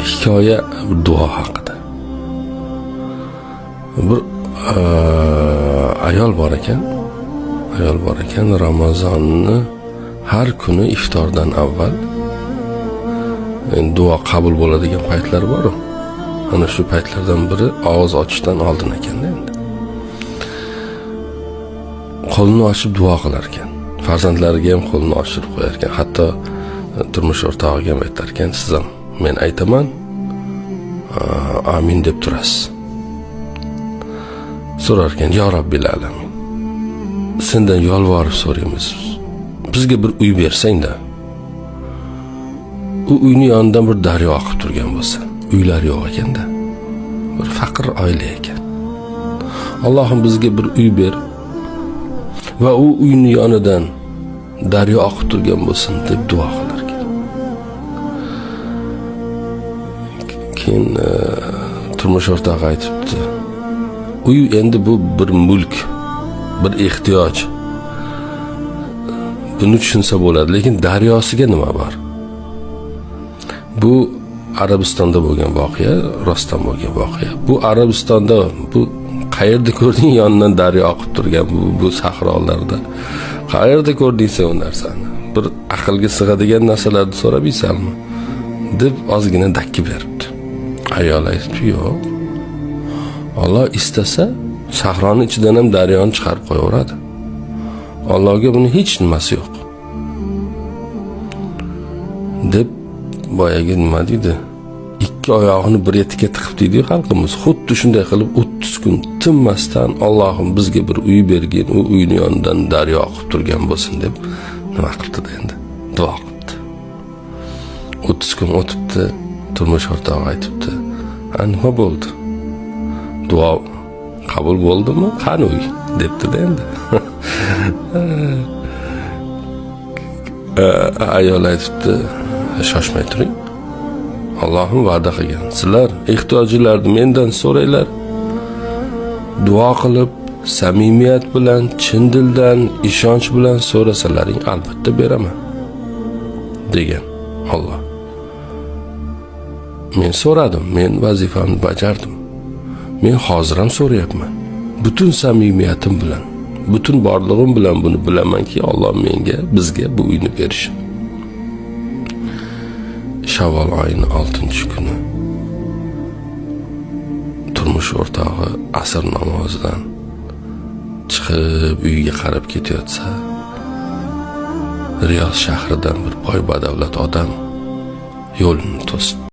hikoya bir duo haqida. Bir ayol bor ekan, Ramazonni har kuni iftordan avval duo qabul bo'ladigan paytlar bor. Ana shu paytlardan biri og'iz ochishdan oldin ekanda endi. Qo'lini ochib duo qilar ekan. Farzandlariga ham qo'lini ochirib qo'yar ekan. Hatto turmush o'rtog'iga ham aytar ekan, siz ham men aytaman, amin deb turasiz. So'rar ekan, yo Robbil alamin, sendan yolvorib so'raymiz. Bizga bir uy bersang-da. U uyni yonidan bir daryo oqib turgan bo'lsa, uylar yo'q ekanda. Bir faqir oila ekan. Allohim bizga bir uy ber va u uyni yonidan daryo oqib turgan bo'lsin deb duo qilar ekan. Keyin turmush o'rtog'i aytibdi, uy endi bu bir mulk, bir ehtiyoj. Buni tushunsa bo'ladi, lekin daryosiga nima bor? Bu Arabistonda bo'lgan voqea, rostdan bo'lgan voqea. Bu Arabistonda, bu qayerda ko'rding yonidan daryo oqib turgan bu sahrolarda? Qayerda ko'rding sen u narsani? Bir aqlga sig'adigan narsalarni so'ramaysanmi? Deb ozgina dakki beribdi. Ayol aytdi, yo'q. Alloh istasa sahroning ichidan ham daryoni chiqarib qo'yaveradi. Allohga buni hech nimasi yo'q. Deb boyagi nima deydi? Ikki oyog'ini bir etiga tiqib deydi xalqimiz. Xuddi shunday qilib 30 kun tinmasdan Allohim bizga bir uy bergin, u uyning yonidan daryo oqib turgan bo'lsin deb nima qildi endi? Duo qildi. 30 kun o'tibdi, turmush o'rtog'i aytibdi, nima bo'ldi? Duo qabul bo'ldimi? Qani uy debdi-da endi. Ayol aytibdi, shoshmay turing. Allohim va'da qilgan. Sizlar ehtiyojlarni mendan so'ranglar. Duo qilib, samimiyat bilan, chin dildan, ishonch bilan so'rasalaring albatta beraman degan Alloh. Men so'radim, men vazifamni bajardim. Men hozir ham so'rayapman. Butun samimiyatim bilan, butun borlig'im bilan buni bilamanki, Alloh menga, bizga bu uyni berishi. Shavvol oyining 6-kuni turmush o'rtog'i asr namozidan chiqib uyiga qarab ketayotsa, Riyod shahridan bir boy badavlat odam yo'lini to'sdi.